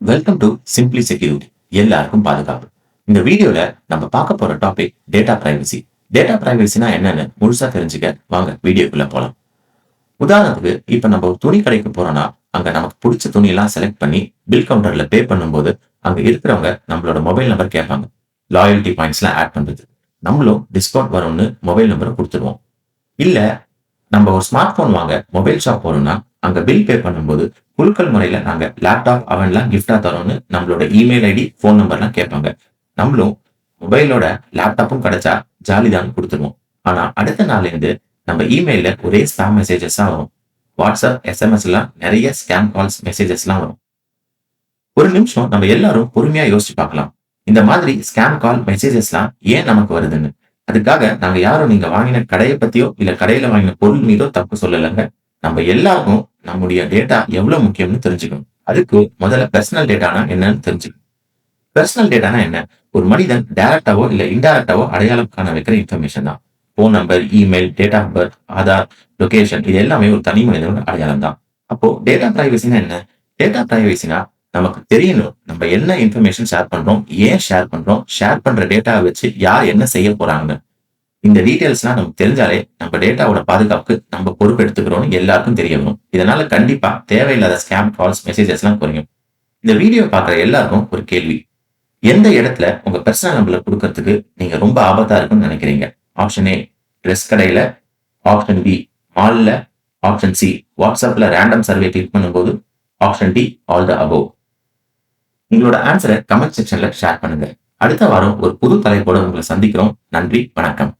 Welcome to simply security. எல்லாருக்கும் பாதுகாப்பு. இந்த வீடியோல நம்ம பார்க்க போற டாபிக் டேட்டா பிரைவசி. டேட்டா பிரைவசினா என்னன்னு முழுசா தெரிஞ்சுக்க வாங்க வீடியோக்குள்ள போலாம். உதாரணத்துக்கு இப்ப நம்ம ஒரு துணி கடைக்கு போறோம்னா அங்க நமக்கு பிடிச்ச துணி எல்லாம் செலக்ட் பண்ணி பில் கவுண்டர்ல பே பண்ணும்போது அங்க இருக்கிறவங்க நம்மளோட மொபைல் நம்பர் கேட்பாங்க. லாயல்டி பாயிண்ட்ஸ் எல்லாம் ஆட் பண்றது. நம்மளும் டிஸ்கவுண்ட் வரும்னு மொபைல் நம்பரை கொடுத்துருவோம். இல்ல நம்ம ஒரு ஸ்மார்ட் போன் வாங்க மொபைல் ஷாப் போறோம்னா அங்க பில் பே பண்ணும்போது குலுக்கல் முறையில நாங்க லேப்டாப் அவன்லாம் கிஃப்டா தரோம்னு நம்மளோட இமெயில் ஐடி போன் நம்பர்லாம் கேட்பாங்க. நம்மளும் மொபைலோட லேப்டாப்பும் கிடைச்சா ஜாலிதான் கொடுத்துருவோம். ஆனா அடுத்த நாள்ல இருந்து நம்ம இமெயில ஒரே ஸ்பாம் மெசேஜஸா வரும். வாட்ஸ்அப் எஸ்எம்எஸ் எல்லாம் நிறைய ஸ்கேம் கால்ஸ் மெசேஜஸ் எல்லாம் வரும். ஒரு நிமிஷம் நம்ம எல்லாரும் பொறுமையா யோசிச்சு பார்க்கலாம். இந்த மாதிரி ஸ்கேம் கால் மெசேஜஸ்லாம் ஏன் நமக்கு வருதுன்னு. அதுக்காக நாங்க யாரும் நீங்க வாங்கின கடையை பத்தியோ இல்ல கடையில வாங்கின பொருள் மீதோ தப்பு சொல்லலைங்க. நம்ம எல்லாருக்கும் நம்முடைய டேட்டா எவ்வளவு முக்கியம்னு தெரிஞ்சுக்கணும். அதுக்கு முதல்ல பர்சனல் டேட்டானா என்னன்னு தெரிஞ்சுக்கணும். பர்சனல் டேட்டானா என்ன? ஒரு மனிதன் டைரக்டாவோ இல்ல இன்டைரக்டாவோ அடையாளம் காண வைக்கிற இன்ஃபர்மேஷன் தான். Phone number, email, date of birth, Aadhaar, location இது எல்லாமே ஒரு தனி மனிதனோட அடையாளம் தான். அப்போ டேட்டா பிரைவசினா என்ன? டேட்டா பிரைவசினா நமக்கு தெரியணும் நம்ம என்ன இன்ஃபர்மேஷன் ஷேர் பண்றோம், ஏன் ஷேர் பண்றோம், ஷேர் பண்ற டேட்டாவை வச்சு யார் என்ன செய்ய போறாங்க. இந்த டீடைல்ஸ்லாம் நமக்கு தெரிஞ்சாலே நம்ம டேட்டாவோட பாதுகாப்புக்கு நம்ம பொறுப்பு எடுத்துக்கிறோம்னு எல்லாருக்கும் தெரிய வரும். இதனால கண்டிப்பா தேவையில்லாத ஸ்கேம் கால்ஸ் மெசேஜஸ் எல்லாம் குறையும். இந்த வீடியோ பார்க்குற எல்லாருக்கும் ஒரு கேள்வி. எந்த இடத்துல உங்க பர்சனல் நம்பரை கொடுக்கறதுக்கு நீங்க ரொம்ப ஆபத்தா இருக்குன்னு நினைக்கிறீங்க? ஆப்ஷன் ஏ ட்ரெஸ் கடையில, ஆப்ஷன் பி மால்ல, ஆப்ஷன் சி வாட்ஸ்அப்ல ரேண்டம் சர்வே கிளிக் பண்ணும்போது, option D all the above. உங்களோட ஆன்சரை கமெண்ட் செக்ஷன்ல ஷேர் பண்ணுங்க. அடுத்த வாரம் ஒரு புது தலைப்போட உங்களை சந்திக்கிறோம். நன்றி, வணக்கம்.